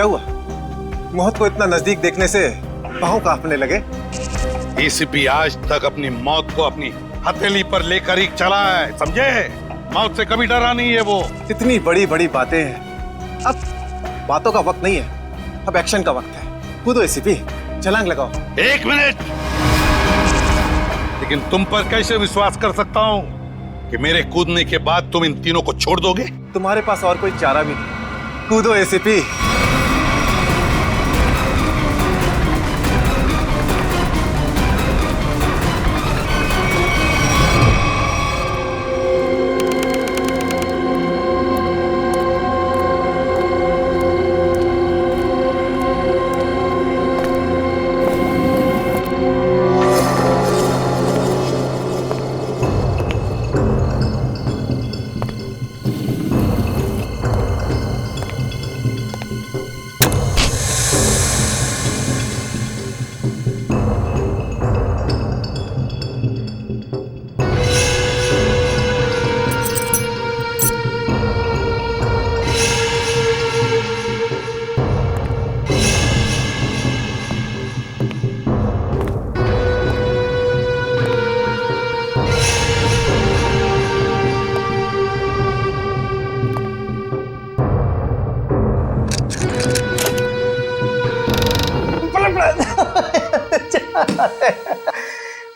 क्या हुआ? मौत को इतना नजदीक देखने से पांव कांपने लगे। एसीपी आज तक अपनी मौत को अपनी हथेली पर लेकर ही चला है, समझे? मौत से कभी डरा नहीं है वो। इतनी बड़ी बड़ी बातें हैं, अब बातों का वक्त नहीं है, अब एक्शन का वक्त है। कूदो एसीपी, छलांग लगाओ। 1 मिनट, लेकिन तुम पर कैसे विश्वास कर सकता हूं कि मेरे कूदने के बाद तुम इन तीनों को छोड़ दोगे? तुम्हारे पास और कोई चारा भी नहीं। कूदो एसीपी।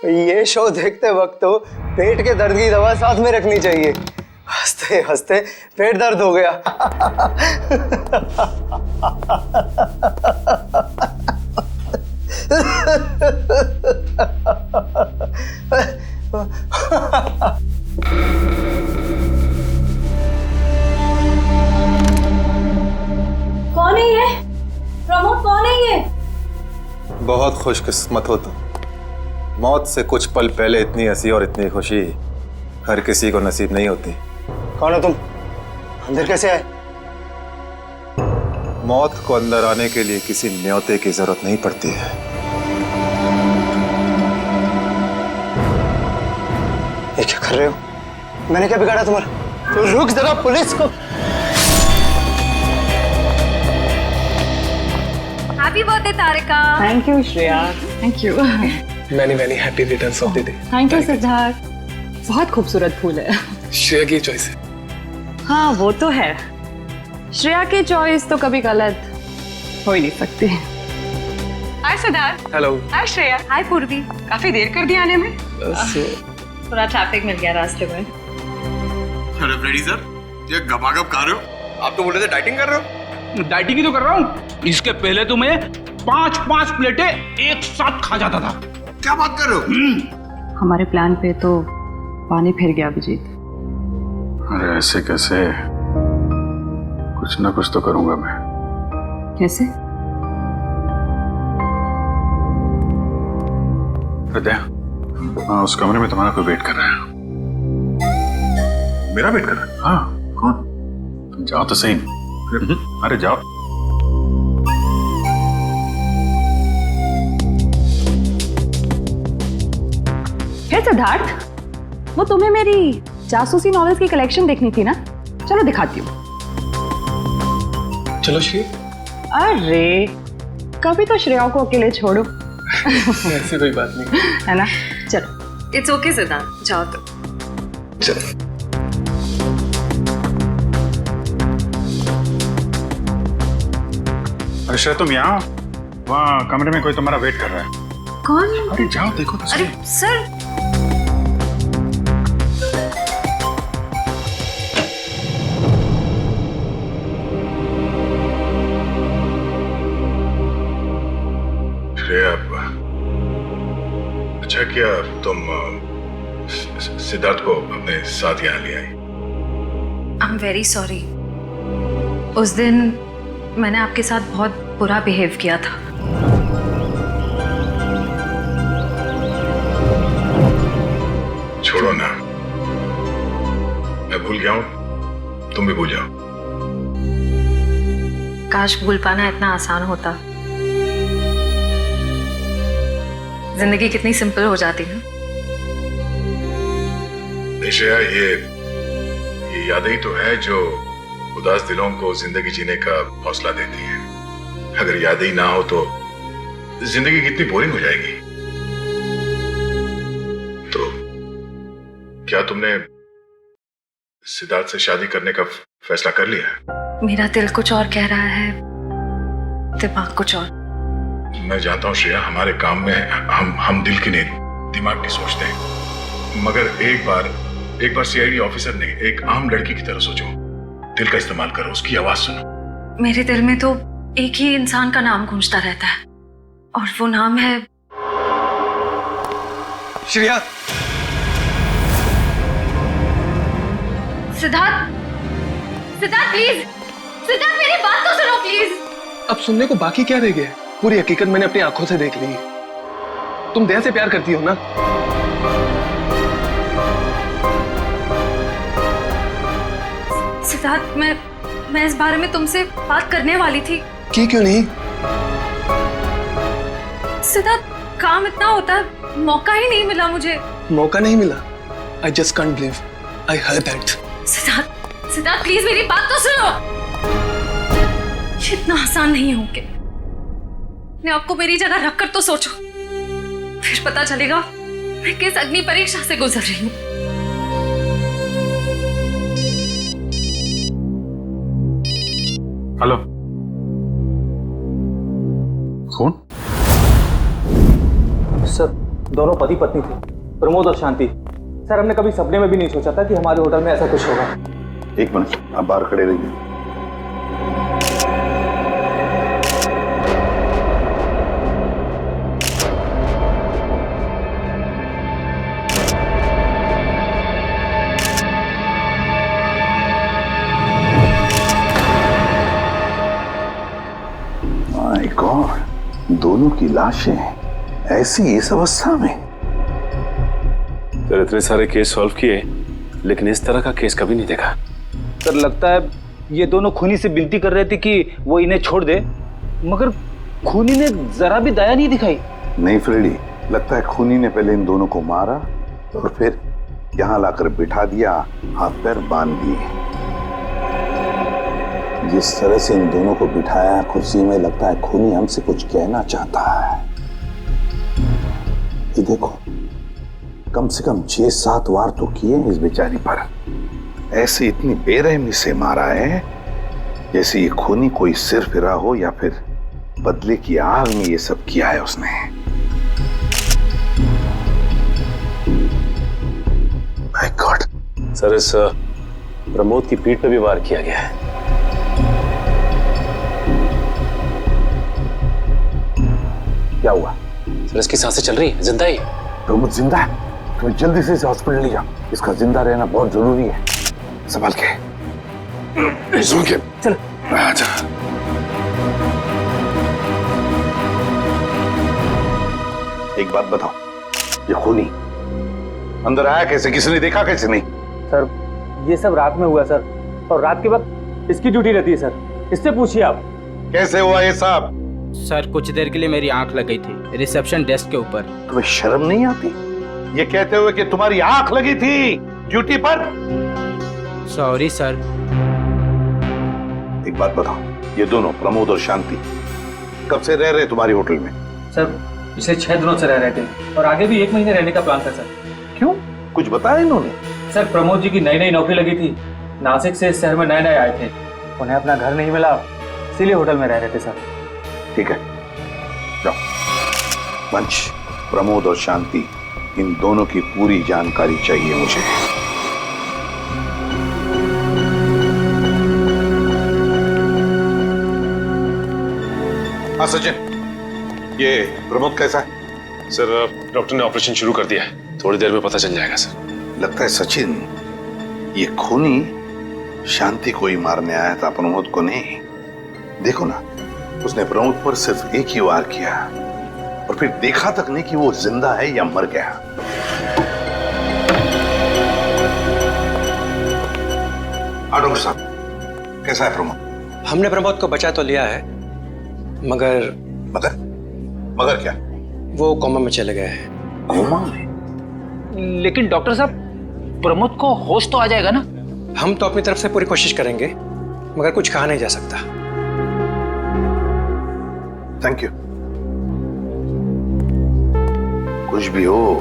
ये शो देखते वक्त तो पेट के दर्द की दवा साथ में रखनी चाहिए। हंसते हंसते पेट दर्द हो गया। कौन है ये? प्रमोद, कौन है ये? बहुत खुशकिस्मत हो तुम। मौत से कुछ पल पहले इतनी हंसी और इतनी खुशी हर किसी को नसीब नहीं होती। कौन हो तुम? अंदर कैसे आए? मौत को अंदर आने के लिए किसी न्योते की जरूरत नहीं पड़ती है। ये क्या कर रहे हो? मैंने क्या बिगाड़ा तुम्हारा? तो रुक जरा, पुलिस को। Happy birthday Tarika. Thank you Shreya, thank you. Many happy returns of the day. Thank you Siddharth, बहुत खूबसूरत फूल है। श्रेया की चॉइस है। हाँ वो तो है, श्रेया की चॉइस तो कभी गलत हो ही नहीं सकती। हाय सिद्धार्थ। हेलो। हाय श्रेया। हाय पूर्वी। काफी देर कर दी आने में। थोड़ा ट्रैफिक मिल गया रास्ते में। अरे फ्रेडी सर, ये गपागप खा रहे हो? आप तो बोल रहे थे डाइटिंग कर रहे हो। डाइटिंग ही तो कर रहा हूँ। इसके पहले तो मैं 5-5 प्लेटें एक साथ खा जाता था। क्या बात कर रहे हो? हमारे प्लान पे तो पानी फिर गया अभिजीत। अरे ऐसे कैसे? कुछ ना कुछ तो करूंगा मैं। कैसे? हृदय, उस कमरे में तुम्हारा कोई वेट कर रहा है। मेरा वेट कर रहा है? हाँ। कौन? तुम जाओ तो सही। अरे जाओ। हे सिद्धार्थ, वो तुम्हें मेरी जासूसी नॉवेल्स की कलेक्शन देखनी थी ना? चलो दिखाती हूँ। चलो श्रेया। अरे कभी तो श्रेया को अकेले छोड़ो। ऐसी कोई बात नहीं है ना? चलो। इट्स ओके सिद्धार्थ, जाओ तो। चलो। अरे श्रेया, तुम यहाँ वहाँ कमरे में कोई तुम्हारा वेट कर रहा है। कौन? अरे जाओ देखो तो सही। अरे सर, श्रेया, अच्छा किया तुम सिद्धार्थ को अपने साथ यहाँ ले आई। I am very sorry. उस दिन मैंने आपके साथ बहुत बुरा बिहेव किया था। छोड़ो ना, मैं भूल गया हूँ, तुम भी भूल जाओ। काश भूल पाना इतना आसान होता। जिंदगी कितनी सिंपल हो जाती है। श्रेया, ये यादें ही तो है जो उदास दिलों को जिंदगी जीने का हौसला देती है। अगर यादें ही ना हो तो जिंदगी कितनी बोरिंग हो जाएगी। तो क्या तुमने सिद्धार्थ से शादी करने का फैसला कर लिया? मेरा दिल कुछ और कह रहा है, दिमाग कुछ और। मैं जानता हूँ श्रेया, हमारे काम में हम दिल की नहीं दिमाग की सोचते हैं, मगर एक बार सीआईडी ऑफिसर ने एक आम लड़की की तरह सोचो। दिल का इस्तेमाल करो, उसकी आवाज सुनो। मेरे दिल में तो एक ही इंसान का नाम गूंजता रहता है, और वो नाम है श्रेया। सिद्धार्थ। सिद्धार्थ प्लीज, सिद्धार्थ मेरी बात तो सुनो प्लीज। अब सुनने को बाकी क्या रह गया? पूरी हकीकत मैंने अपनी आंखों से देख ली है। तुम दया से प्यार करती हो ना? सिद्धार्थ, मैं इस बारे में तुमसे बात करने वाली थी। की क्यों नहीं? सिद्धार्थ, काम इतना होता है, मौका ही नहीं मिला मुझे। मौका नहीं मिला? I just can't believe I heard that. Siddharth please मेरी बात तो सुनो। ये इतना आसान नहीं होंगे। अपने आपको मेरी जगह रखकर तो सोचो, फिर पता चलेगा मैं किस अग्नि परीक्षा से गुजर रही हूँ। हेलो, कौन? सर, दोनों पति पत्नी थे, प्रमोद और शांति। सर, हमने कभी सपने में भी नहीं सोचा था कि हमारे होटल में ऐसा कुछ होगा। एक मिनट, आप बाहर खड़े रहिए। माय गॉड, दोनों की लाशें ऐसी इस अवस्था में। सर, इतने सारे केस सॉल्व किए, लेकिन इस तरह का केस कभी नहीं देखा। सर, लगता है ये दोनों खूनी से विनती कर रहे थे कि वो इन्हें छोड़ दे, मगर खूनी ने जरा भी दया नहीं दिखाई। नहीं फ्रेडी, लगता है खूनी ने पहले इन दोनों को मारा और फिर यहाँ लाकर बिठा दिया, हाथ पैर बांध दिए। जिस तरह से इन दोनों को बिठाया कुर्सी में, लगता है खूनी हमसे कुछ कहना चाहता है। ये देखो, कम से कम 6-7 वार तो किए इस बेचारी पर। ऐसे इतनी बेरहमी से मारा है जैसे ये खूनी कोई सिर फिरा हो या फिर बदले की आग में ये सब किया है उसने। My God. सर, इस प्रमोद की पीठ पे भी वार किया गया है। क्या हुआ? सर, इसकी सांसें चल रही है, जिंदा ही। प्रमोद जिंदा है? तुम्हें जल्दी से इसे हॉस्पिटल ले जाओ, इसका जिंदा रहना बहुत जरूरी है। संभाल के, चल। आजा। एक बात बताओ, ये खूनी अंदर आया कैसे? किसी ने देखा कैसे? नहीं सर, ये सब रात में हुआ सर, और रात के वक्त इसकी ड्यूटी रहती है सर, इससे पूछिए आप। कैसे हुआ ये सब? सर, कुछ देर के लिए मेरी आंख लग गई थी रिसेप्शन डेस्क के ऊपर। तुम्हें शर्म नहीं आती ये कहते हुए कि तुम्हारी आंख लगी थी ड्यूटी पर? Sorry sir. एक बात बताओ, ये दोनों प्रमोद और शांति कब से रह रहे तुम्हारे होटल में? सर, पिछले 6 दिनों से रह रहे थे, और आगे भी 1 महीने रहने का प्लान था सर। क्यों, कुछ बताया इन्होंने? सर, प्रमोद जी की नई नौकरी लगी थी, नासिक से इस शहर में नए आए थे, उन्हें अपना घर नहीं मिला, इसीलिए होटल में रह रहे थे सर। ठीक है, जाओ। पंच, प्रमोद और शांति, इन दोनों की पूरी जानकारी चाहिए मुझे। हाँ सचिन, ये प्रमोद कैसा है? सर, डॉक्टर ने ऑपरेशन शुरू कर दिया है, थोड़ी देर में पता चल जाएगा सर। लगता है सचिन, ये खूनी शांति को ही मारने आया था, प्रमोद को नहीं। देखो ना, उसने प्रमोद पर सिर्फ एक ही वार किया और फिर देखा तक नहीं कि वो जिंदा है या मर गया। डॉक्टर साहब, कैसा है प्रमोद? हमने प्रमोद को बचा तो लिया है, मगर मगर क्या? वो कोमा में चले गए हैं। कोमा में? लेकिन डॉक्टर साहब, प्रमोद को होश तो आ जाएगा ना? हम तो अपनी तरफ से पूरी कोशिश करेंगे, मगर कुछ कहा नहीं जा सकता। Thank you. कुछ भी हो,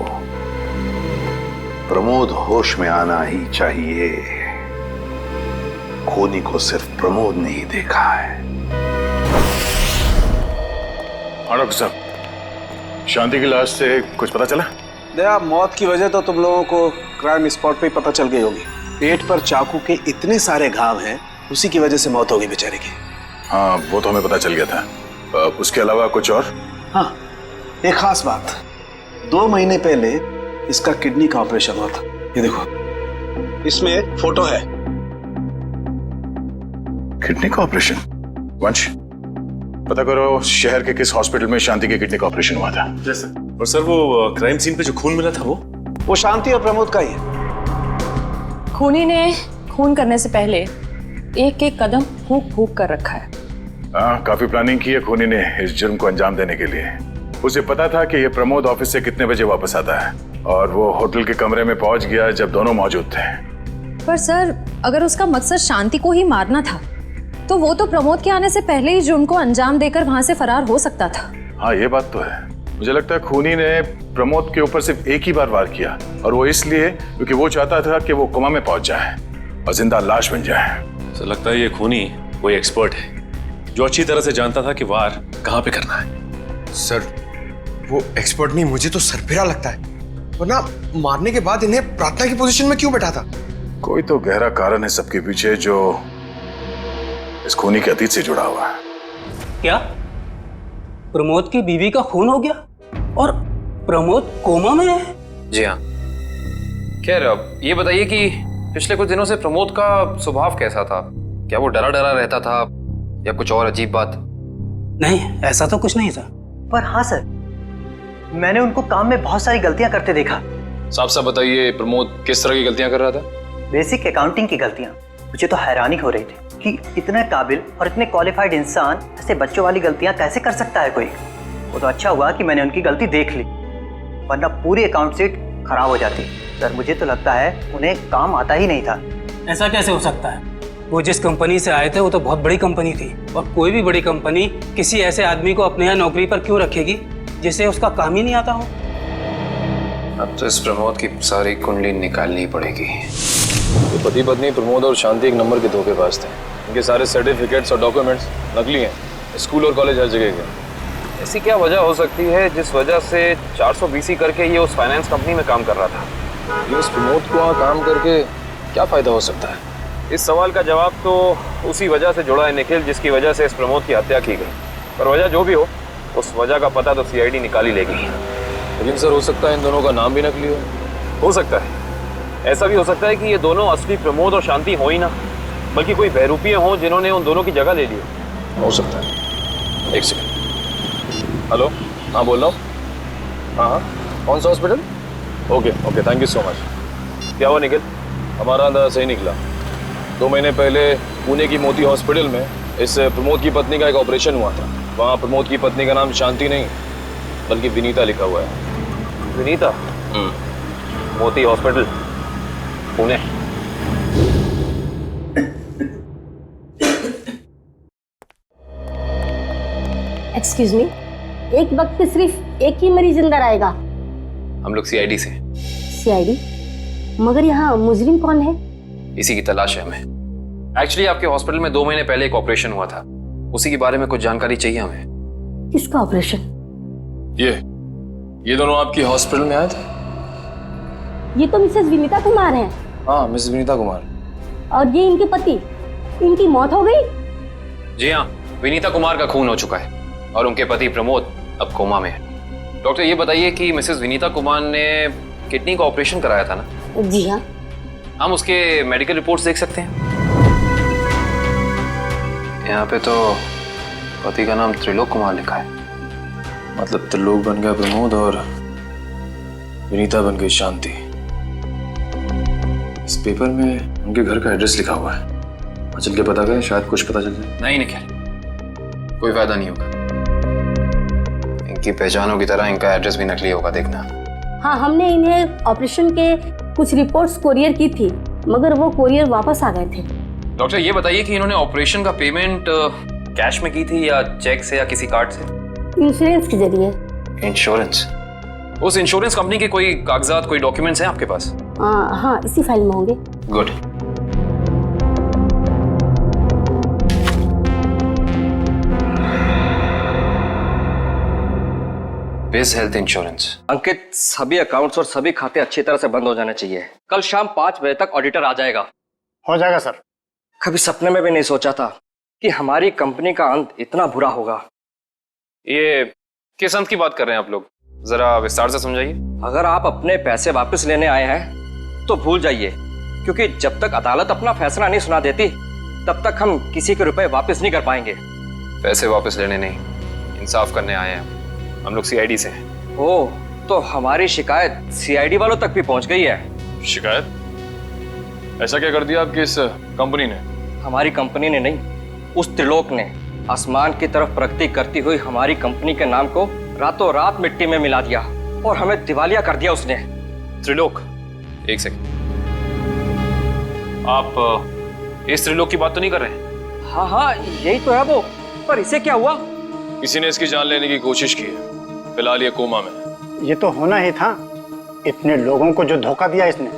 प्रमोद होश में आना ही चाहिए। खूनी को सिर्फ प्रमोद ने ही देखा है। डॉक्टर साहब, शांति की लाश से कुछ पता चला? दया, मौत की वजह तो तुम लोगों को क्राइम स्पॉट पे ही पता चल गई होगी। पेट पर चाकू के इतने सारे घाव हैं, उसी की वजह से मौत हो गई बेचारे की। हाँ, वो तो हमें पता चल गया था। उसके अलावा कुछ और? हाँ, एक खास बात। 2 महीने पहले इसका किडनी का ऑपरेशन हुआ था। ये देखो, इसमें फोटो है। किडनी का ऑपरेशन? वंश, पता करो शहर के किस हॉस्पिटल में शांति के किडनी का ऑपरेशन हुआ था। जैसे? और सर, वो क्राइम सीन पे जो खून मिला था वो शांति और प्रमोद का ही है। खूनी ने खून करने से पहले एक एक कदम फूंक फूंक कर रखा है। हाँ, काफी प्लानिंग की है खूनी ने इस जुर्म को अंजाम देने के लिए। उसे पता था कि ये प्रमोद ऑफिस से कितने बजे वापस आता है, और वो होटल के कमरे में पहुंच गया जब दोनों मौजूद थे। पर सर, अगर उसका मकसद शांति को ही मारना था तो वो तो प्रमोद के आने से पहले ही जुर्म को अंजाम देकर वहां से फरार हो सकता था। हाँ, ये बात तो है। मुझे लगता है खूनी ने प्रमोद के ऊपर सिर्फ एक ही बार वार किया, और वो इसलिए क्योंकि वो चाहता था कि वो कोमा में पहुंच जाए और जिंदा लाश बन जाए। सर, लगता है ये खूनी कोई एक्सपर्ट है जो अच्छी तरह से जानता था कि वार कहाँ पे करना है। सर, वो एक्सपर्ट नहीं, मुझे तो सरफिरा लगता है। वरना मारने के बाद इन्हें प्रार्थना की पोजीशन में क्यों बैठा था? कोई तो गहरा कारण है सबके पीछे जो इस खूनी के अतीत से जुड़ा हुआ है। क्या प्रमोद की बीवी का खून हो गया और प्रमोद कोमा में है? जी हाँ। खैर, अब ये बताइए कि पिछले कुछ दिनों से प्रमोद का स्वभाव कैसा था? क्या वो डरा डरा रहता था या कुछ और अजीब बात? नहीं, ऐसा तो कुछ नहीं था। पर हाँ सर, मैंने उनको काम में बहुत सारी गलतियां करते देखा। साफ साफ बताइए, प्रमोद किस तरह की गलतियां कर रहा था? बेसिक अकाउंटिंग की गलतियां। मुझे तो हैरानी हो रही थी कि इतने काबिल और इतने क्वालिफाइड इंसान ऐसे बच्चों वाली गलतियां कैसे कर सकता है कोई। वो तो अच्छा हुआ कि मैंने उनकी गलती देख ली, वरना पूरी अकाउंट शीट खराब हो जाती। सर, मुझे तो लगता है उन्हें काम आता ही नहीं था। ऐसा कैसे हो सकता है? वो जिस कंपनी से आए थे वो तो बहुत बड़ी कंपनी थी, और कोई भी बड़ी कंपनी किसी ऐसे आदमी को अपने यहाँ नौकरी पर क्यों रखेगी जिसे उसका काम ही नहीं आता हो? अब तो इस प्रमोद की सारी कुंडली निकालनी पड़ेगी। ये पति पत्नी प्रमोद और शांति एक नंबर के धोखेबाज थे। इनके सारे सर्टिफिकेट्स और डॉक्यूमेंट्स नकली हैं। स्कूल और कॉलेज हर जगह के। ऐसी क्या वजह हो सकती है जिस वजह से 420 करके ये उस फाइनेंस कंपनी में काम कर रहा था? ये इस प्रमोद को वहाँ काम करके क्या फायदा हो सकता है? इस सवाल का जवाब तो उसी वजह से जुड़ा है निखिल, जिसकी वजह से इस प्रमोद की हत्या की गई। पर वजह जो भी हो, उस वजह का पता तो CID निकाल ही लेगी। लेकिन सर, हो सकता है इन दोनों का नाम भी नकली हो सकता है। ऐसा भी हो सकता है कि ये दोनों असली प्रमोद और शांति हो ही ना, बल्कि कोई बहरूपिये हों जिन्होंने उन दोनों की जगह ले ली हो सकता है। एक सेकंड। हेलो, हाँ बोल रहा हूँ। हाँ, कौन सा hospital? Okay, thank you so much. क्या हुआ निखिल? हमारा अंदाजा सही निकला। 2 महीने पहले पुणे की मोती हॉस्पिटल में इस प्रमोद की पत्नी का एक ऑपरेशन हुआ था। वहाँ प्रमोद की पत्नी का नाम शांति नहीं बल्कि विनीता लिखा हुआ है। विनीता? मोती हॉस्पिटल, पुणे। एक्सक्यूज मी, एक वक्त पे सिर्फ एक ही मरीज अंदर आएगा? हम लोग CID से। CID? मगर यहाँ मुजरिम कौन है? इसी की तलाश है हमें। एक्चुअली आपके हॉस्पिटल में 2 महीने पहले एक ऑपरेशन हुआ था, उसी के बारे में कुछ जानकारी चाहिए हमें। किसका ऑपरेशन? ये दोनों आपकी हॉस्पिटल में आए थे? ये तो मिसेस विनीता कुमार हैं। हाँ, मिसेस विनीता कुमार। और ये इनके पति, इनकी मौत हो गई? जी हाँ, विनीता कुमार का खून हो चुका है और उनके पति प्रमोद अब कोमा में है। डॉक्टर, ये बताइए कि मिसेस विनीता कुमार ने किडनी का ऑपरेशन कराया था ना? जी हाँ। हम उसके मेडिकल रिपोर्ट्स देख सकते हैं? यहाँ पे तो पति का नाम त्रिलोक कुमार लिखा है। मतलब त्रिलोक बन गया प्रमोद और विनीता बन गई शांति। इस पेपर में उनके घर का एड्रेस लिखा हुआ है। चल के पता करें, शायद कुछ पता चल जाए। नहीं निखिल, कोई फायदा नहीं होगा। इनकी पहचानों की तरह इनका एड्रेस भी नकली होगा, देखना। हाँ, हमने इन्हें ऑपरेशन के कुछ रिपोर्ट्स कोरियर की थी, मगर वो कोरियर वापस आ गए थे। डॉक्टर, ये बताइए कि इन्होंने ऑपरेशन का पेमेंट कैश में की थी या चेक से या किसी कार्ड से? इंश्योरेंस के जरिए। इंश्योरेंस? उस इंश्योरेंस कंपनी के कोई कागजात, कोई डॉक्यूमेंट्स हैं आपके पास? हाँ, इसी फाइल में होंगे। गुड। बिज हेल्थ इंश्योरेंस। अंकित, सभी अकाउंट्स और सभी खाते अच्छी तरह से बंद हो जाने चाहिए। कल शाम 5 बजे तक ऑडिटर आ जाएगा। हो जाएगा सर। कभी सपने में भी नहीं सोचा था कि हमारी कंपनी का अंत इतना बुरा होगा। ये किस अंत की बात कर रहे हैं आप लोग? जरा विस्तार से समझाइए। अगर आप अपने पैसे वापस लेने आए हैं तो भूल जाइए, क्योंकि जब तक अदालत अपना फैसला नहीं सुना देती तब तक हम किसी के रुपए वापस नहीं कर पाएंगे। पैसे वापस लेने नहीं, इंसाफ करने आए हैं हम लोग। सीआईडी से हैं। ओह, तो हमारी शिकायत सीआईडी वालों तक भी पहुंच गई है। शिकायत? ऐसा क्या कर दिया आपकी इस कंपनी ने? हमारी कंपनी ने नहीं, उस त्रिलोक ने आसमान की तरफ प्रगति करती हुई हमारी कंपनी के नाम को रातों रात मिट्टी में मिला दिया और हमें दिवालिया कर दिया उसने। त्रिलोक? एक सेकंड, आप इस त्रिलोक की बात तो नहीं कर रहे हैं? हाँ, यही तो है वो। पर इसे क्या हुआ? किसी ने इसकी जान लेने की कोशिश की है। फिलहाल ये कोमा में। ये तो होना ही था, इतने लोगों को जो धोखा दिया इसने।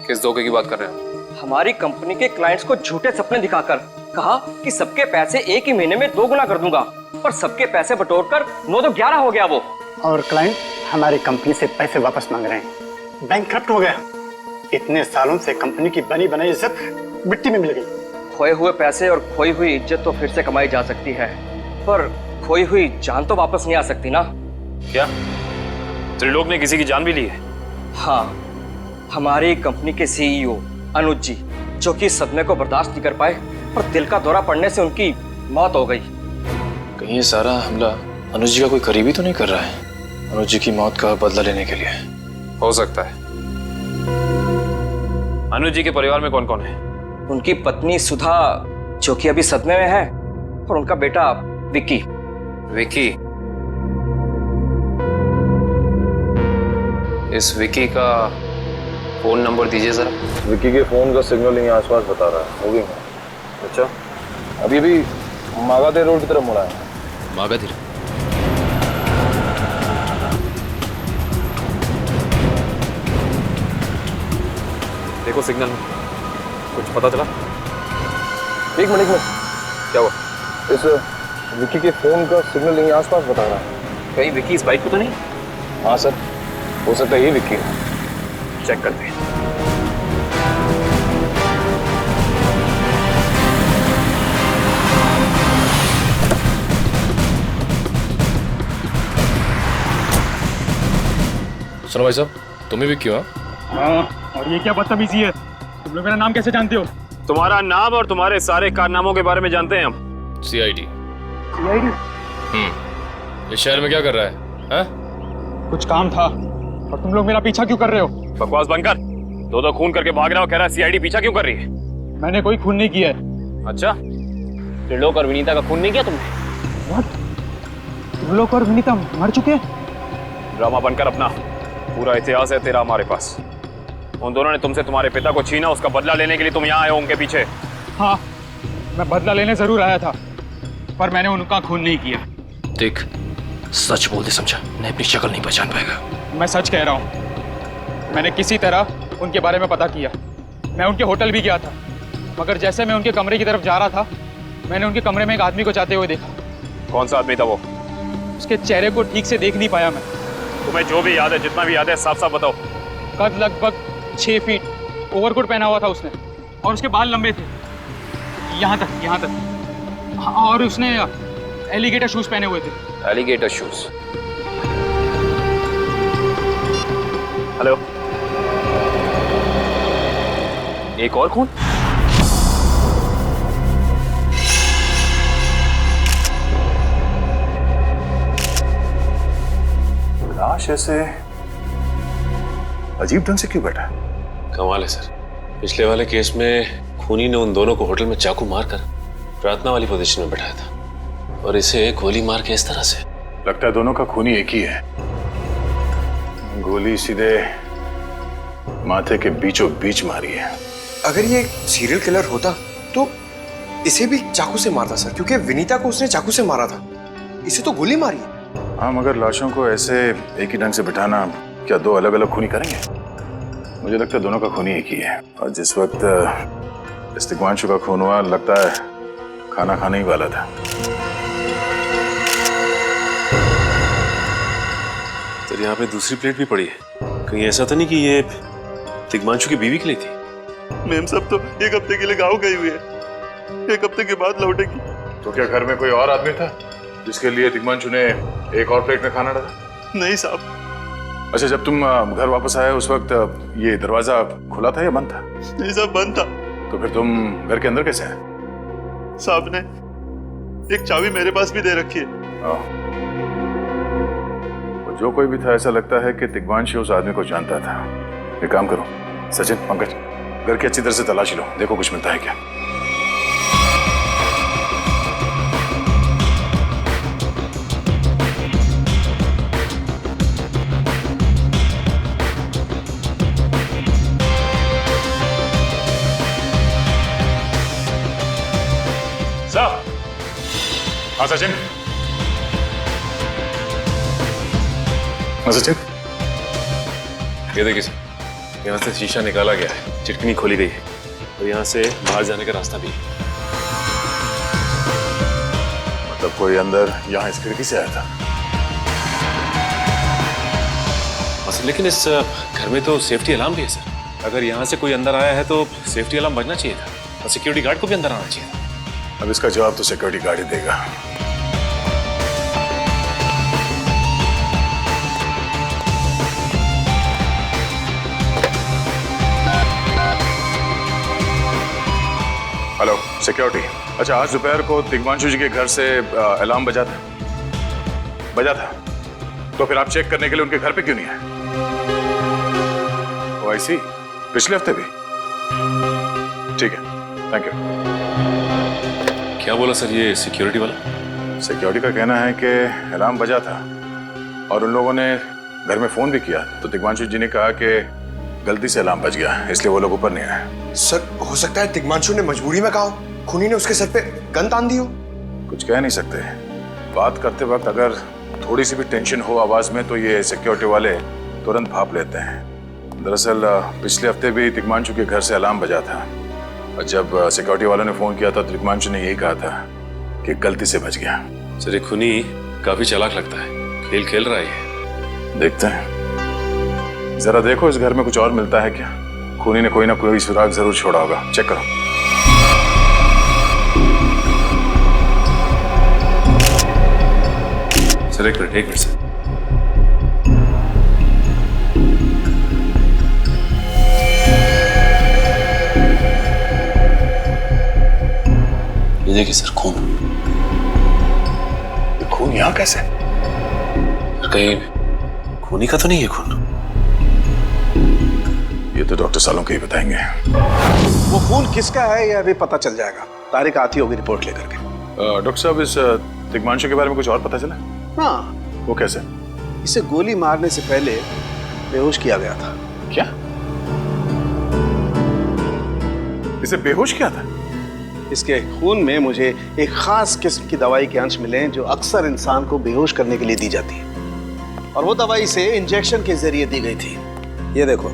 किस धोखे की बात कर रहे हैं? हमारी कंपनी के क्लाइंट्स को झूठे सपने दिखाकर कहा कि सबके पैसे एक ही महीने में 2 गुना कर दूंगा, पर सबके पैसे बटोरकर 9 तो 11 हो गया वो। और क्लाइंट हमारी कंपनी से पैसे वापस मांग रहे हैं। बैंकक्रप्ट हो गया। इतने सालों से कंपनी की बनी बनाई इज्जत मिट्टी में मिल गई। खोए हुए पैसे और खोई हुई इज्जत तो फिर से कमाई जा सकती है, पर खोई हुई जान तो वापस नहीं आ सकती ना। क्या त्रिलोक ने किसी की जान भी ली है? हाँ, हमारी कंपनी के सीईओ अनुज जी, जो कि सदमे को बर्दाश्त नहीं कर पाए और दिल का दौरा पड़ने से उनकी मौत हो गई। कहीं ये सारा हमला अनुज जी का कोई करीबी तो नहीं कर रहा है? अनुज जी की मौत का बदला लेने के लिए? हो सकता है। अनुज जी के परिवार में कौन कौन है? उनकी पत्नी सुधा, जो कि अभी सदमे में है, और उनका बेटा विक्की। विक्की? इस विक्की का फोन नंबर दीजिए जरा। विक्की के फोन का सिग्नल यहीं आसपास बता रहा है, मूविंग है। अच्छा, अभी भी मागाधीर रोड की तरफ मुड़ा है। मागाधीर? देखो सिग्नल, कुछ पता चला? एक मिनट। क्या हुआ? इस विक्की के फोन का सिग्नल यहीं आसपास बता रहा है। कहीं विक्की इस बाइक पे तो नहीं? हाँ सर, हो सकता है ये विक्की है। चेक करते हैं। सुनो भाई साहब, तुम ही विक्की हो? हाँ, और ये क्या बदतमीजी है? तुम लोग मेरा नाम कैसे जानते हो? तुम्हारा नाम और तुम्हारे सारे कारनामों के बारे में जानते हैं हम। सीआईडी। सीआईडी? इस शहर में क्या कर रहा है? हाँ? कुछ काम था, और तुम लोग मेरा पीछा क्यों कर रहे हो? बकवास बंद कर। दो खून करके भाग रहा हो, कह रहा है सीआईडी पीछा क्यों कर रही है? मैंने कोई खून नहीं किया है। अच्छा, त्रिलोक और विनीता का खून नहीं किया तुमने? What? त्रिलोक और विनीता मर चुके? ड्रामा बनकर अपना पूरा इतिहास है तेरा हमारे पास। उन दोनों ने तुमसे तुम्हारे पिता को छीना, उसका बदला लेने के लिए तुम यहाँ आए हो उनके पीछे। हाँ, मैं बदला लेने जरूर आया था, पर मैंने उनका खून नहीं किया। देख, सच बोल दे, समझा? नहीं, अपनी शक्ल नहीं पहचान पाएगा। मैं सच कह रहा हूँ। मैंने किसी तरह उनके बारे में पता किया। मैं उनके होटल भी गया था, मगर जैसे मैं उनके कमरे की तरफ जा रहा था, मैंने उनके कमरे में एक आदमी को जाते हुए देखा। कौन सा आदमी था वो? उसके चेहरे को ठीक से देख नहीं पाया मैं। तुम्हें जो भी याद है, जितना भी याद है, साफ साफ बताओ। कद लगभग 6 फीट, ओवरकोट पहना हुआ था उसने, और उसके बाल लंबे थे, यहाँ तक। हाँ, और उसने एलिगेटर शूज पहने हुए थे। Alligator shoes? हेलो, एक और खून? लाश ऐसे अजीब ढंग से क्यों बैठा है? कमाल है सर, पिछले वाले केस में खूनी ने उन दोनों को होटल में चाकू मारकर प्रार्थना वाली पोजीशन में बैठाया था, और इसे गोली मार के इस तरह से। लगता है दोनों का खूनी एक ही है। गोली सीधे माथे के बीचों बीच मारी है। अगर ये सीरियल किलर होता तो इसे भी चाकू से मारता सर, क्योंकि विनीता को उसने चाकू से मारा था। इसे तो गोली मारी है। हाँ, मगर लाशों को ऐसे एक ही ढंग से बिठाना क्या दो अलग अलग खूनी करेंगे? मुझे लगता है दोनों का खूनी एक ही है। और जिस वक्त इस तिग्मांशु का खून हुआ, लगता है खाना खाने ही वाला था। तो यहाँ पे दूसरी प्लेट भी पड़ी है। कहीं ऐसा तो नहीं कि ये तिग्मांशु की बीवी के लिए थी? मैम साहब तो एक हफ्ते के लिए गाँव गई हुई है, एक हफ्ते के बाद लौटेगी। तो क्या घर में कोई और आदमी था जिसके लिए तिग्मांशु ने एक और प्लेट में खाना डाला? नहीं साहब। अच्छा, जब तुम घर वापस आए उस वक्त ये दरवाजा खुला था या बंद था? नहीं साहब, बंद था। तो फिर तुम घर के अंदर कैसे आए? साहब ने एक चाबी मेरे पास भी दे रखी है। तो जो कोई भी था, ऐसा लगता है कि तिग्मांशु उस आदमी को जानता था। एक काम करो सचिन, पंकज, घर की अच्छी तरह से तलाशी लो, देखो कुछ मिलता है क्या। साहब। हाँ सचिन। हाँ सचिन। ये देखिए सर, यहाँ से शीशा निकाला गया है, चिटकनी खोली गई है और यहाँ से बाहर जाने का रास्ता भी है। मतलब कोई अंदर यहाँ इस खिड़की से आया था? सर, लेकिन इस घर में तो सेफ्टी अलार्म भी है सर। अगर यहाँ से कोई अंदर आया है तो सेफ्टी अलार्म बजना चाहिए था और सिक्योरिटी गार्ड को भी अंदर आना चाहिए था। अब इसका जवाब तो सिक्योरिटी गार्ड ही देगा। Hello security. अच्छा, आज दोपहर को तिग्मांशु जी के घर से अलार्म बजा था? बजा था। तो फिर आप चेक करने के लिए उनके घर पे क्यों नहीं आए? ओ आई सी, पिछले हफ्ते भी? ठीक है, थैंक यू। क्या बोला सर ये सिक्योरिटी वाला? सिक्योरिटी का कहना है कि अलार्म बजा था और उन लोगों ने घर में फोन भी किया, तो तिग्मांशु जी ने कहा कि गलती से अलार्म बज गया, इसलिए वो लोग ऊपर नहीं आए। सर, हो सकता है तिग्मांशु ने मजबूरी में कहा हो, खूनी ने उसके सर पे गन तान दी हो। कुछ कह नहीं सकते। बात करते वक्त अगर थोड़ी सी भी टेंशन हो आवाज में तो ये सिक्योरिटी वाले तुरंत भाप लेते हैं। दरअसल पिछले हफ्ते भी तिग्मांशु के घर से अलार्म बजा था और जब सिक्योरिटी वालों ने फोन किया था तो तिग्मांशु ने यही कहा था कि गलती से बच गया। सर, ये खूनी काफी चालाक लगता है, खेल खेल रहा है। देखते हैं, जरा देखो इस घर में कुछ और मिलता है क्या। खूनी ने कोई ना कोई सुराग जरूर छोड़ा होगा, चेक करो। सर एक मिनट सर। ये देखिए सर, खून। ये खून यहाँ कैसे? कहीं खूनी का तो नहीं है खून? ये तो डॉक्टर सालों के ही बताएंगे। वो खून किसका है ये अभी पता चल जाएगा। तारिक आती होगी रिपोर्ट लेकर के। डॉक्टर साहब, इस तिग्मांशु के बारे में कुछ और पता चला? हाँ। वो कैसे? इसे गोली मारने से पहले बेहोश किया गया था। क्या? इसे बेहोश किया था? इसके खून में मुझे एक खास किस्म की दवाई के अंश मिले जो अक्सर इंसान को बेहोश करने के लिए दी जाती है, और वो दवाई से इंजेक्शन के जरिए दी गई थी। ये देखो।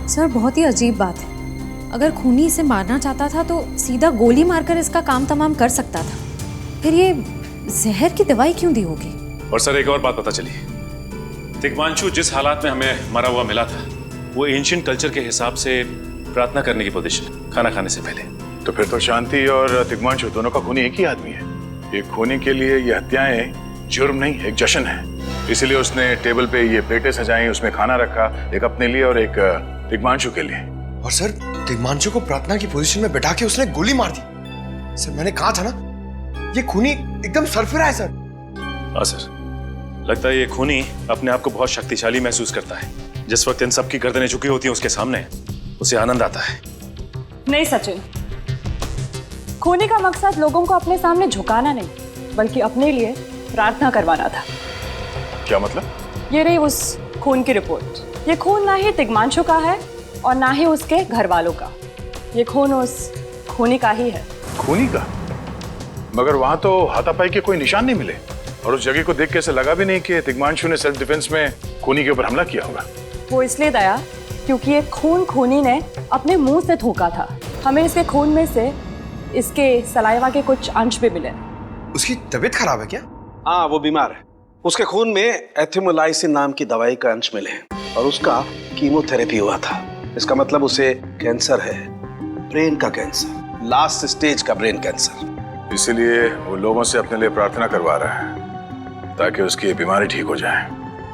सर, बहुत ही अजीब बात है। अगर खूनी इसे मारना चाहता था तो सीधा गोली मारकर इसका काम तमाम कर सकता था। फिर ये जहर की दवाई क्यों दी होगी? और सर एक और बात पता चली, तिग्मांशु जिस हालात में हमें मरा हुआ मिला था वो एंशिएंट कल्चर के हिसाब से प्रार्थना करने की पोजीशन, खाना खाने से पहले। तो फिर तो शांति और तिग्मांशु दोनों का खूनी एक ही आदमी है। एक खूनी के लिए ये हत्याएं जुर्म नहीं, एक जश्न है। इसलिए उसने टेबल पे ये प्लेटें सजाई, उसमें खाना रखा, एक अपने लिए और एक तिग्मांशु के लिए। और सर, तिग्मांशु को प्रार्थना की पोजीशन में बैठा के उसने गोली मार दी। सर, मैंने कहा था ना, ये खूनी एकदम सरफिरा है सर। हाँ सर, लगता है ये खूनी अपने आप को बहुत शक्तिशाली महसूस करता है। जिस वक्त इन सब की गर्दनें झुकी होती हैं उसके सामने, उसे आनंद आता है। नहीं सचिन, खूनी का मकसद लोगों को अपने सामने झुकाना नहीं, बल्कि अपने लिए प्रार्थना करवाना था। क्या मतलब? ये रही उस खून की रिपोर्ट। ये खून ना ही तिग्मांशु का है और ना ही उसके घर वालों का। ये खून उस खूनी का ही है। खूनी का? मगर वहां तो हाथापाई के कोई निशान नहीं मिले और उस जगह को देख के ऐसे लगा भी नहीं कि तिग्मांशु ने सेल्फ डिफेंस में खूनी के ऊपर हमला किया होगा। वो इसलिए दया क्योंकि ये खून खूनी ने अपने मुंह से थूका था। हमें इसके खून में से इसके सलाइवा के कुछ अंश भी मिले। उसकी तबीयत खराब है क्या? हाँ, वो बीमार है। उसके खून में एथिमोलाइसिन नाम की दवाई का अंश मिले और उसका कीमोथेरेपी हुआ था। इसका मतलब उसे कैंसर है, ब्रेन का कैंसर, लास्ट स्टेज का ब्रेन कैंसर। इसीलिए वो लोगों से अपने लिए प्रार्थना करवा रहा है ताकि उसकी बीमारी ठीक हो जाए।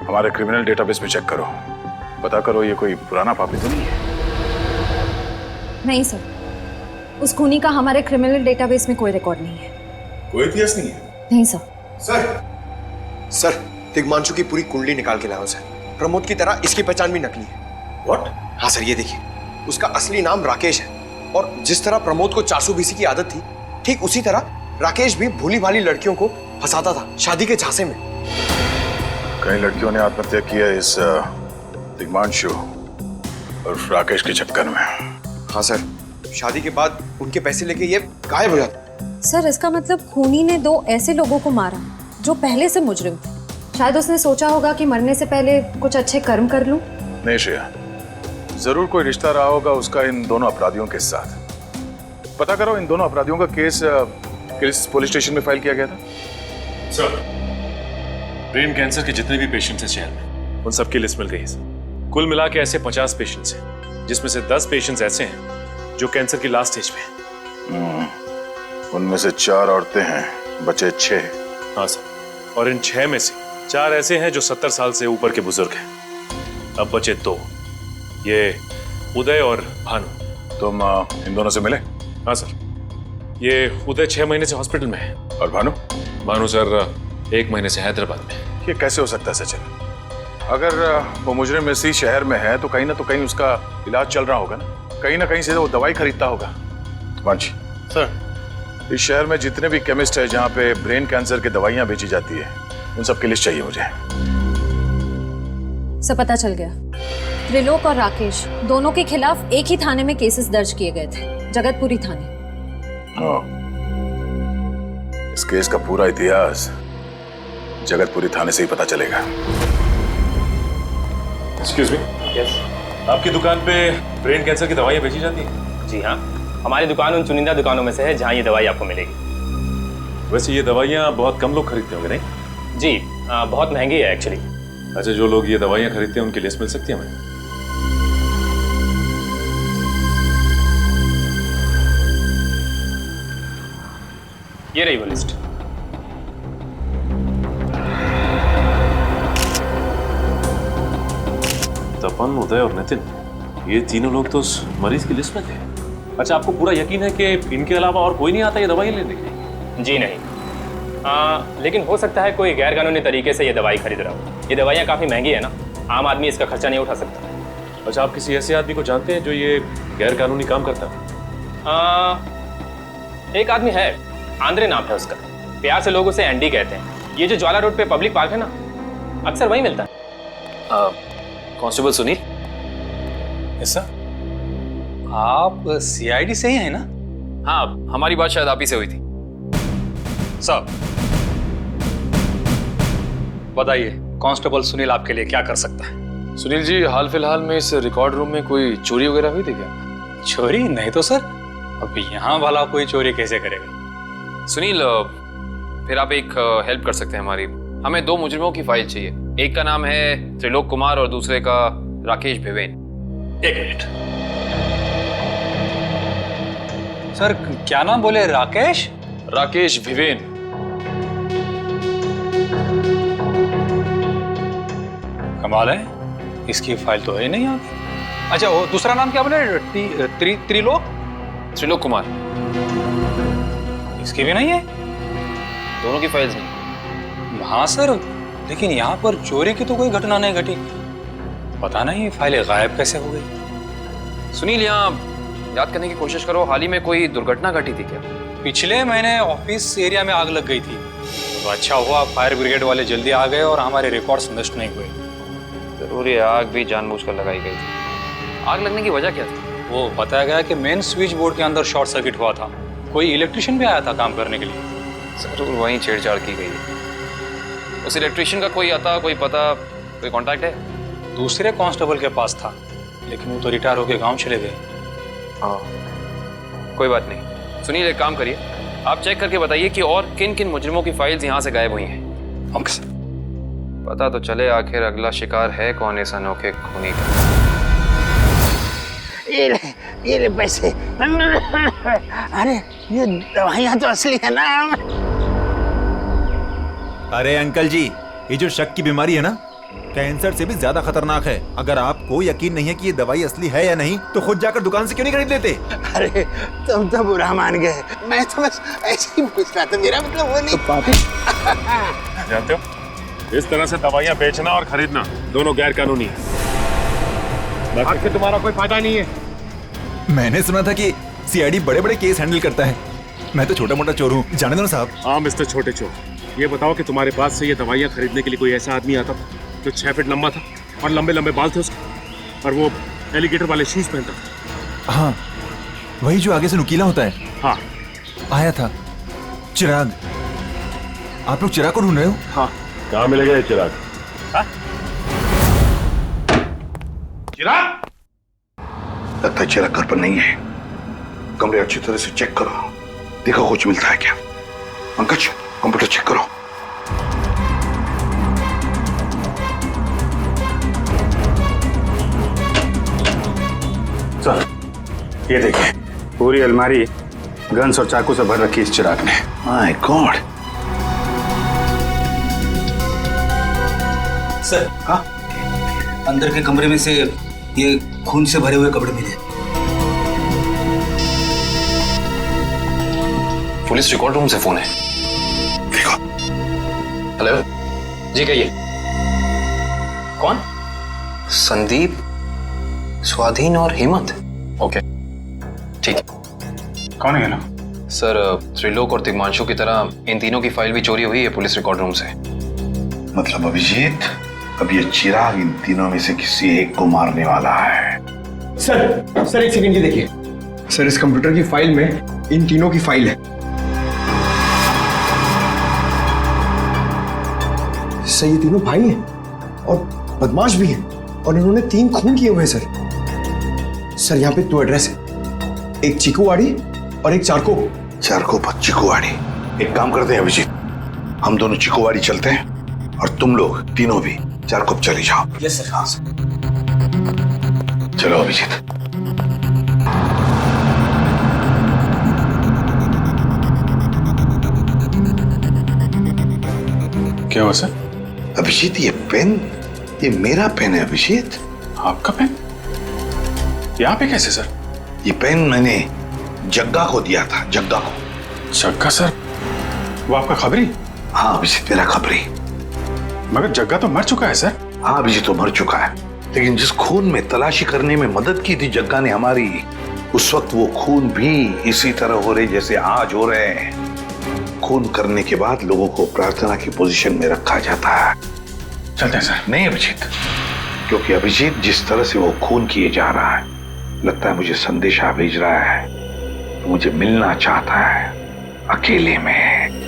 हमारे क्रिमिनल डेटाबेस में चेक करो, पता करो ये कोई पुराना पापी तो नहीं है। नहीं सर, उस खूनी का हमारे क्रिमिनल डेटाबेस में कोई रिकॉर्ड नहीं है। कोई इतिहास नहीं है? नहीं सर। सर तिग्मांशु की पूरी कुंडली निकाल के लाओ सर। प्रमोद की तरह इसकी पहचान भी नकली है। व्हाट? हाँ सर, ये देखिए, उसका असली नाम राकेश है और जिस तरह प्रमोद को 420 की आदत थी, ठीक उसी तरह राकेश भी भोली भाली लड़कियों को फंसाता था शादी के झांसे में। कई लड़कियों ने आत्महत्या की है इस तिग्मांशु और राकेश के चक्कर में। हाँ सर, शादी के बाद उनके पैसे लेके ये गायब हो जाता। सर इसका मतलब खूनी ने 2 ऐसे लोगों को मारा जो पहले से मुजरिम थे। शायद उसने सोचा होगा कि मरने से पहले कुछ अच्छे कर्म कर लूं। नहीं श्रेया, जरूर कोई रिश्ता रहा होगा उसका इन दोनों अपराधियों के साथ। पता करो इन दोनों अपराधियों का केस किस पुलिस स्टेशन में फाइल किया गया था? सर, ब्रेन कैंसर के जितने भी पेशेंट्स हैं शहर में, उन सबकी लिस्ट मिल गई है सर। कुल मिला के ऐसे 50 पेशेंट्स हैं, जिसमें से 10 पेशेंट्स ऐसे हैं जो कैंसर की लास्ट स्टेज पे हैं। उनमें से 4 औरतें हैं, बचे 6। हाँ सर, और इन 6 में से 4 ऐसे हैं जो 70 साल से ऊपर के बुजुर्ग हैं। अब बचे 2, ये उदय और भानु। तुम इन दोनों से मिले? हाँ सर, ये उदय 6 महीने से हॉस्पिटल में है। और भानु? भानु सर 1 महीने से हैदराबाद में। ये कैसे हो सकता है सचिन? अगर वो मुजरिम इसी शहर में है तो कहीं ना उसका इलाज चल रहा होगा ना कहीं से वो दवाई खरीदता होगा। मांझी सर, इस शहर में जितने भी केमिस्ट है जहाँ पे ब्रेन कैंसर की दवाइयाँ बेची जाती है, उन सब की लिस्ट चाहिए मुझे। सब पता चल गया। त्रिलोक और राकेश दोनों के खिलाफ एक ही थाने में केसेस दर्ज किए गए थे, जगतपुरी थाने। इस केस का पूरा इतिहास जगतपुरी थाने से ही पता चलेगा। Excuse me. यस। आपकी दुकान पे ब्रेन कैंसर की दवाइयाँ बेची जाती हैं? जी हाँ, हमारी दुकान उन चुनिंदा दुकानों में से है जहाँ ये दवाई आपको मिलेगी। वैसे ये दवाइयाँ बहुत कम लोग खरीदते होंगे नहीं? जी, बहुत महंगी है एक्चुअली। अच्छा, जो लोग ये दवाइयाँ खरीदते हैं उनकी लिस्ट मिल सकती है हमें? ये रही वो लिस्ट। तपन, उदय और नितिन, ये तीनों लोग तो उस मरीज की लिस्ट में थे। अच्छा, आपको पूरा यकीन है कि इनके अलावा और कोई नहीं आता ये दवाई लेने के लिए? जी नहीं, लेकिन हो सकता है कोई गैर कानूनी तरीके से ये दवाई खरीद रहा हो। ये दवाइयाँ काफ़ी महंगी है ना, आम आदमी इसका खर्चा नहीं उठा सकता। अच्छा, आप किसी ऐसे आदमी को जानते हैं जो ये गैर कानूनी काम करता है? एक आदमी है, आंद्रे नाम है उसका। प्यार से लोग उसे एंडी कहते हैं। ये जो ज्वाला रोड पे पब्लिक पार्क है ना, अक्सर वहीं मिलता है। कांस्टेबल सुनील। ऐसा? आप सीआईडी से ही हैं ना? हाँ, हमारी बात शायद आप ही से हुई थी। साहब बताइए, कांस्टेबल सुनील आपके लिए क्या कर सकता है? सुनील जी, हाल फिलहाल में इस रिकॉर्ड रूम में कोई चोरी वगैरह हुई थी क्या? चोरी नहीं तो सर, अब यहाँ भला कोई चोरी कैसे करेगा? सुनील, फिर आप एक हेल्प कर सकते हैं हमारी। हमें 2 मुजरिमों की फाइल चाहिए। एक का नाम है त्रिलोक कुमार और दूसरे का राकेश भिवेन। 1 मिनट सर, क्या नाम बोले? राकेश? राकेश भिवेन। कमाल है, इसकी फाइल तो है नहीं यहाँ। अच्छा, वो दूसरा नाम क्या बोले? त्रिलोक? त्रिलोक कुमार। इसकी भी नहीं है? दोनों की फाइल्स नहीं। हाँ सर, लेकिन यहाँ पर चोरी की तो कोई घटना नहीं घटी। पता नहीं फाइलें गायब कैसे हो गई। सुनील, यहाँ याद करने की कोशिश करो, हाल ही में कोई दुर्घटना घटी थी क्या? पिछले महीने ऑफिस एरिया में आग लग गई थी, तो अच्छा हुआ फायर ब्रिगेड वाले जल्दी आ गए और हमारे रिकॉर्ड्स नष्ट नहीं हुए। जरूर ये आग भी जानबूझकर लगाई गई थी। आग लगने की वजह क्या थी? वो बताया गया कि मेन स्विच बोर्ड के अंदर शॉर्ट सर्किट हुआ था। कोई इलेक्ट्रिशियन भी आया था काम करने के लिए। जरूर वहीं छेड़छाड़ की गई है। उस इलेक्ट्रिशियन का कोई आता, कोई पता, कोई कांटेक्ट है? दूसरे कांस्टेबल के पास था, लेकिन वो तो रिटायर होके गांव चले गए। हाँ, कोई बात नहीं। सुनील, एक काम करिए, आप चेक करके बताइए कि और किन किन मुजरिमों की फाइल्स यहाँ से गायब हुई हैं। Okay sir. पता तो चले आखिर अगला शिकार है कौन इस अनोखे खूनी का। ये ले पैसे। अरे ये दवाइयाँ तो असली है ना। अरे अंकल जी, ये जो शक की बीमारी है ना, कैंसर से भी ज्यादा खतरनाक है। अगर आपको यकीन नहीं है कि ये दवाई असली है या नहीं, तो खुद जाकर दुकान से क्यों नहीं खरीद लेते? अरे तुम तो बुरा मान गए, मैं तो बस ऐसे ही पूछ रहा था, मेरा मतलब वो नहीं। जानते हो, इस तरह से दवाइयाँ बेचना और खरीदना दोनों गैर कानूनी है। बाकी तुम्हारा कोई फायदा नहीं है। मैंने सुना था कि सीआईडी बड़े बड़े केस हैंडल करता है। मैं तो छोटा मोटा चोर हूँ, जाने दो ना साहब। हाँ मिस्टर छोटे चोर, ये बताओ कि तुम्हारे पास से ये दवाइयाँ खरीदने के लिए कोई ऐसा आदमी आता था जो 6 फीट लंबा था और लंबे लंबे बाल थे उसके, और वो एलिगेटर वाले शूज पहनता था? हाँ, वही जो आगे से नुकीला होता है। हाँ, आया था चिराग। आप लोग चिराग को ढूंढ रहे हो? हाँ। कहाँ मिलेगा ये चिराग? चिराग? लगता है चिराग घर पर नहीं है। कमरे अच्छी तरह से चेक करो, देखो कुछ मिलता है क्या। पंकज, कंप्यूटर चेक करो। सर, ये देखिए, पूरी अलमारी गन्स और चाकू से भर रखी इस चिराग ने। My God. सर, हाँ, अंदर के कमरे में से ये खून से भरे हुए कपड़े मिले। पुलिस रिकॉर्ड रूम से फोन है। देखो। हेलो जी, कहिए। कौन? संदीप, स्वाधीन और हेमंत। ओके, ठीक है। कौन है ना? सर, त्रिलोक और तिग्मांशु की तरह इन तीनों की फाइल भी चोरी हुई है पुलिस रिकॉर्ड रूम से। मतलब अभिजीत, अब ये चिराग इन तीनों में से किसी एक को मारने वाला है। सर एक सेकंड, ये देखिए सर, इस कंप्यूटर की फाइल में इन तीनों की फाइल है। सर ये तीनों भाई हैं और बदमाश भी हैं, और इन्होंने 3 खून किए हुए हैं सर। यहाँ पे 2 एड्रेस है, एक चीकूवाड़ी और एक चारकोप और चिकूवाड़ी। एक काम करते हैं अभिजीत, हम दोनों चिकूवाड़ी चलते हैं और तुम लोग तीनों भी चारकोप चले जाओ। Yes sir. हाँ सर। चलो अभिजीत। क्या हुआ सर? अभिजीत, ये पेन, ये मेरा पेन है अभिजीत। आपका पेन? यहाँ पे कैसे सर? ये पेन मैंने जग्गा को दिया था, जग्गा को। जग्गा सर? वो आपका खबरी? हाँ अभिजीत, मेरा खबरी। मगर जग्गा तो मर चुका है सर। हाँ अभिजीत, तो मर चुका है, लेकिन जिस खून में तलाशी करने में मदद की थी जग्गा ने हमारी, उस वक्त वो खून भी इसी तरह हो रहे जैसे आज हो रहे हैं। खून करने के बाद लोगों को प्रार्थना की पोजीशन में रखा जाता है। चलते हैं सर। नहीं अभिजीत, क्योंकि अभिजीत जिस तरह से वो खून किए जा रहा है, लगता है मुझे संदेशा भेज रहा है, मुझे मिलना चाहता है अकेले में।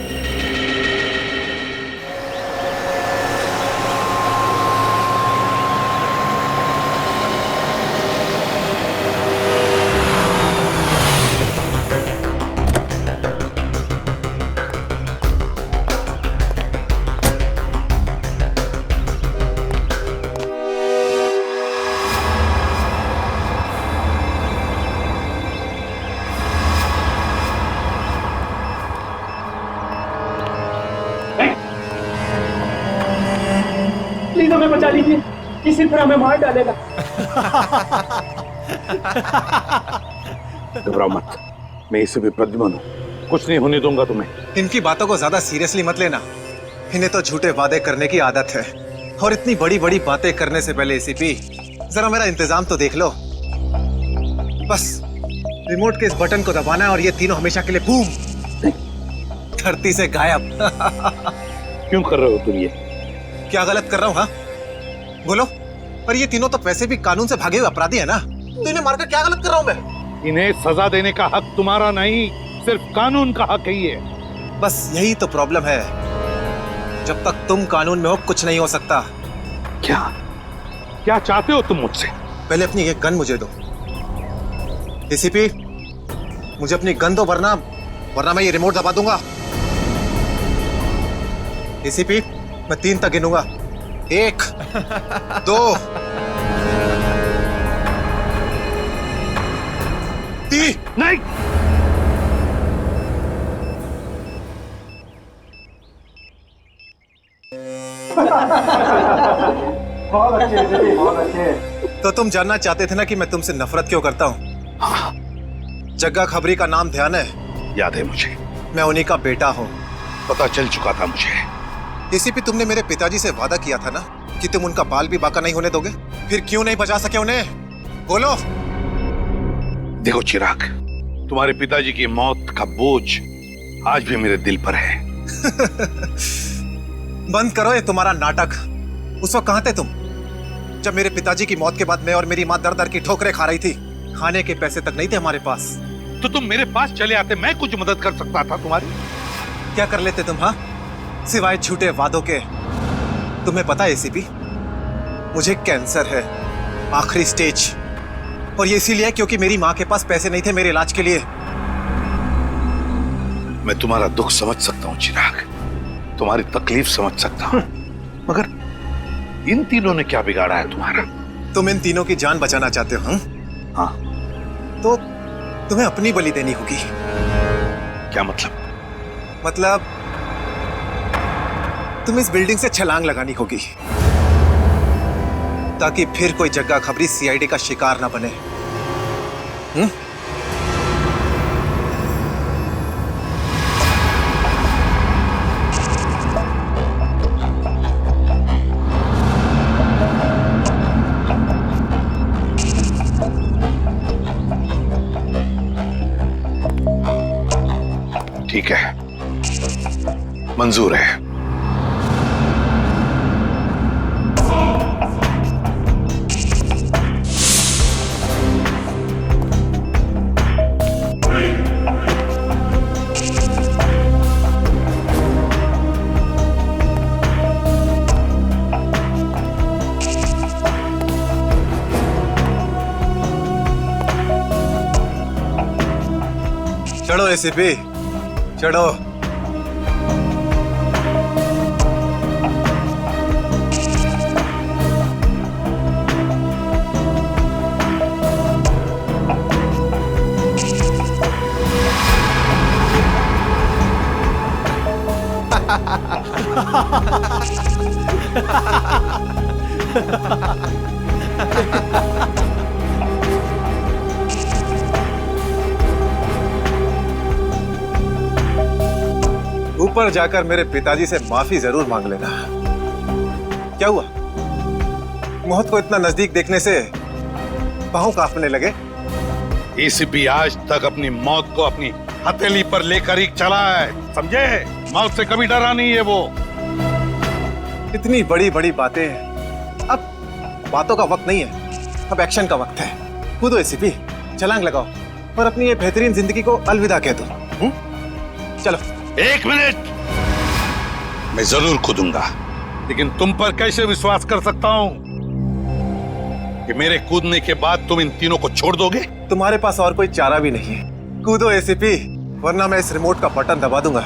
हमें बचा लीजिए, किसी तरह हमें मार डालेगा। घबराओ मत, मैं इसे भी प्रद्युम्न हूं, कुछ नहीं होने दूंगा तुम्हें। इनकी बातों को ज्यादा सीरियसली मत लेना, इन्हें तो झूठे वादे करने की आदत है, और इतनी बड़ी बड़ी बातें करने से पहले एसीपी जरा मेरा इंतजाम तो देख लो। बस रिमोट के इस बटन को दबाना है और ये तीनों हमेशा के लिए बूम, धरती से गायब। क्यों कर रहे हो तुम ये? क्या गलत कर रहा हूँ? हाँ बोलो। पर ये तीनों तो वैसे भी कानून से भागे हुए अपराधी है ना, तो इन्हें मारकर क्या गलत कर रहा हूँ मैं? इन्हें सजा देने का हक तुम्हारा नहीं, सिर्फ कानून का हक ही है। बस यही तो प्रॉब्लम है, जब तक तुम कानून में हो कुछ नहीं हो सकता। क्या क्या चाहते हो तुम मुझसे? पहले अपनी ये गन मुझे दो। एसीपी, मुझे अपनी गन दो, वरना मैं ये रिमोट दबा दूंगा। एसीपी, मैं 3 तक गिनूंगा। 1 2 3। नहीं, बहुत अच्छे, बहुत अच्छे। तो तुम जानना चाहते थे ना कि मैं तुमसे नफरत क्यों करता हूँ? जग्गा खबरी का नाम ध्यान है? याद है मुझे। मैं उन्हीं का बेटा हूँ। पता चल चुका था मुझे। एसीपी, तुमने मेरे पिताजी से वादा किया था ना कि तुम उनका बाल भी बाका नहीं होने दोगे। फिर क्यों नहीं बचा सके उन्हें? बोलो। देखो चिराग, तुम्हारे पिताजी की मौत का बोझ आज भी मेरे दिल पर है। बंद करो ये तुम्हारा नाटक। उस वक्त कहाँ थे तुम, जब मेरे पिताजी की मौत के बाद मैं और मेरी माँ दर दर की ठोकरें खा रही थी? खाने के पैसे तक नहीं थे हमारे पास। तो तुम मेरे पास चले आते, मैं कुछ मदद कर सकता था तुम्हारी। क्या कर लेते तुम? हाँ, सिवाय झूठे वादों के। तुम्हें पता है एसीपी, मुझे कैंसर है, आखिरी स्टेज। और ये इसीलिए क्योंकि मेरी माँ के पास पैसे नहीं थे मेरे इलाज के लिए। मैं तुम्हारा दुख समझ सकता हूँ चिराग, तुम्हारी तकलीफ समझ सकता हूँ, मगर इन तीनों ने क्या बिगाड़ा है तुम्हारा? तुम इन तीनों की जान बचाना चाहते हो? हाँ। तो तुम्हें अपनी बलि देनी होगी। क्या मतलब? मतलब तुम इस बिल्डिंग से छलांग लगानी होगी, ताकि फिर कोई जग्गा खबरी सीआईडी का शिकार ना बने। ठीक है, मंजूर है। चढ़ो एसीपी, चढ़ो। ऊपर जाकर मेरे पिताजी से माफी जरूर मांग लेना। क्या हुआ, मौत को इतना नजदीक देखने से पांव कांपने लगे? एसीपी आज तक अपनी मौत को अपनी हथेली पर लेकर ही चला है, समझे? मौत से कभी डरा नहीं है वो। इतनी बड़ी बड़ी बातें, अब बातों का वक्त नहीं है, अब एक्शन का वक्त है। कूदो एसीपी, छलांग लगाओ और अपनी ये बेहतरीन जिंदगी को अलविदा कह दो। चलो। 1 मिनट, मैं जरूर कूदूंगा, लेकिन तुम पर कैसे विश्वास कर सकता हूं कि मेरे कूदने के बाद तुम इन तीनों को छोड़ दोगे? तुम्हारे पास और कोई चारा भी नहीं है। कूदो एसीपी, वरना मैं इस रिमोट का बटन दबा दूंगा।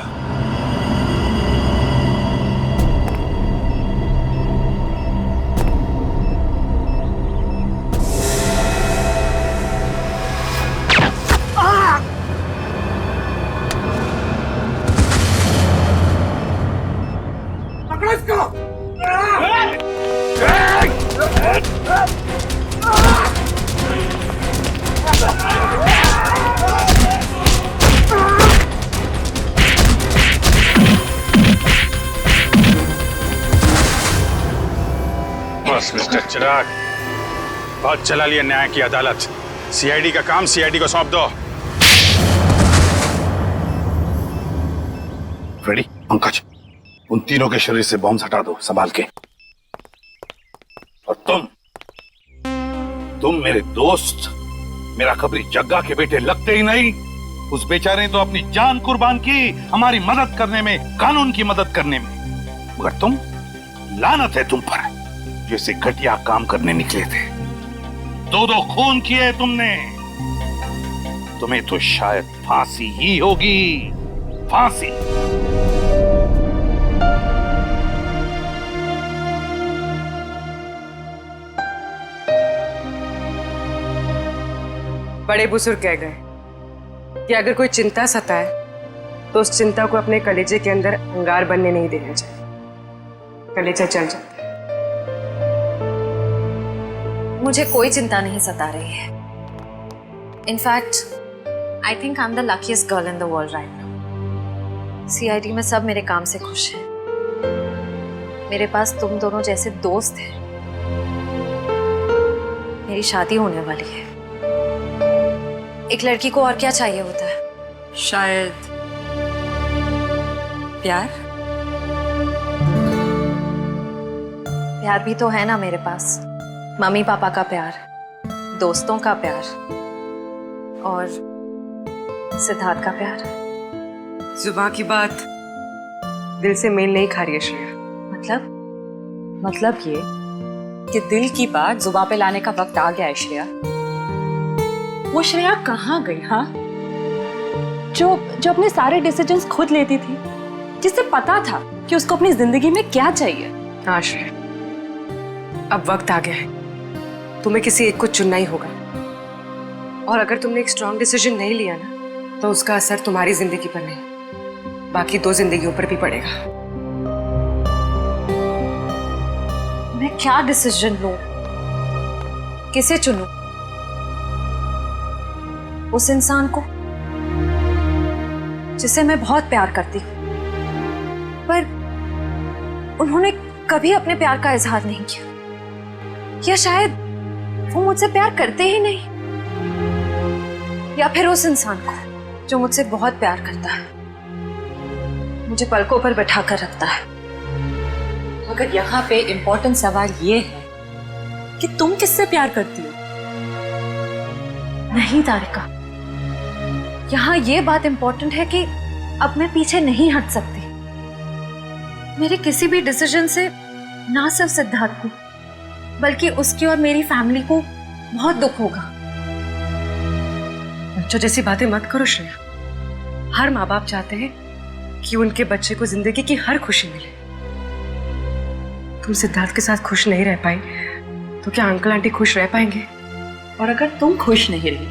बस मिस्टर चिराग, बहुत चला लिया न्याय की अदालत। सीआईडी का काम सीआईडी को सौंप दो। रेडी? पंकज, उन तीनों के शरीर से बॉम्ब हटा दो, संभाल के। और तुम मेरे दोस्त, मेरा खबरी जग्गा के बेटे लगते ही नहीं, उस बेचारे ने तो अपनी जान कुर्बान की हमारी मदद करने में, कानून की मदद करने में। मगर तुम, लानत है तुम पर, जैसे घटिया काम करने निकले थे। 2 खून किए तुमने। तुम्हें तो शायद फांसी ही होगी, फांसी। बड़े बुजुर्ग कह गए कि अगर कोई चिंता सताए तो उस चिंता को अपने कलेजे के अंदर अंगार बनने नहीं देना चाहिए। कलेजा जल जाता है। मुझे कोई चिंता नहीं सता रही है। In fact I think I am the luckiest girl in the world right now. CID में सब मेरे काम से खुश हैं। मेरे पास तुम दोनों जैसे दोस्त हैं। मेरी शादी होने वाली है। एक लड़की को और क्या चाहिए होता है? शायद प्यार। प्यार भी तो है ना मेरे पास। मम्मी पापा का प्यार, दोस्तों का प्यार और सिद्धार्थ का प्यार। जुबान की बात दिल से मेल नहीं खा रही है श्रेया। मतलब ये कि दिल की बात जुबान पे लाने का वक्त आ गया है श्रेया। वो श्रेया कहाँ गई? हाँ, जो अपने सारे डिसीजंस खुद लेती थी, जिसे पता था कि उसको अपनी जिंदगी में क्या चाहिए। हाँ श्रेया, अब वक्त आ गया है। तुम्हें किसी एक को चुनना ही होगा। और अगर तुमने एक स्ट्रॉन्ग डिसीजन नहीं लिया ना, तो उसका असर तुम्हारी जिंदगी पर नहीं, बाकी 2 जिंदगियों पर भी पड़ेगा। मैं क्या डिसीजन लूं? किसे चुनूं? उस इंसान को जिसे मैं बहुत प्यार करती हूँ, पर उन्होंने कभी अपने प्यार का इजहार नहीं किया। या शायद वो मुझसे प्यार करते ही नहीं। या फिर उस इंसान को जो मुझसे बहुत प्यार करता है, मुझे पलकों पर बैठा कर रखता है। मगर यहाँ पे इम्पोर्टेंट सवाल ये है कि तुम किससे प्यार करती हो? नहीं तारिका, यहाँ ये बात इम्पोर्टेंट है कि अब मैं पीछे नहीं हट सकती। मेरे किसी भी डिसीजन से ना सिर्फ सिद्धार्थ को, बल्कि उसकी और मेरी फैमिली को बहुत दुख होगा। बच्चों जैसी बातें मत करो श्रेया। हर माँ बाप चाहते हैं कि उनके बच्चे को जिंदगी की हर खुशी मिले। तुम सिद्धार्थ के साथ खुश नहीं रह पाई तो क्या अंकल आंटी खुश रह पाएंगे? और अगर तुम खुश नहीं रही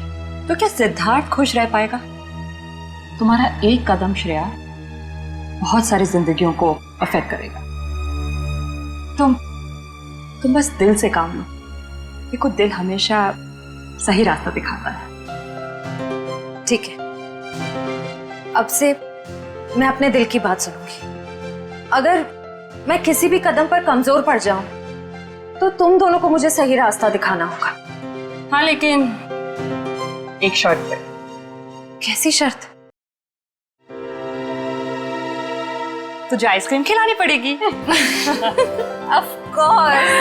तो क्या सिद्धार्थ खुश रह पाएगा? तुम्हारा एक कदम श्रेया बहुत सारी जिंदगियों को अफेक्ट करेगा। तुम बस दिल से काम लो। देखो, दिल हमेशा सही रास्ता दिखाता है। ठीक है, अब से मैं अपने दिल की बात सुनूंगी। अगर मैं किसी भी कदम पर कमजोर पड़ जाऊं तो तुम दोनों को मुझे सही रास्ता दिखाना होगा। हाँ, लेकिन एक शर्त पे। कैसी शर्त? तुझे आइसक्रीम खिलानी पड़ेगी। Of course.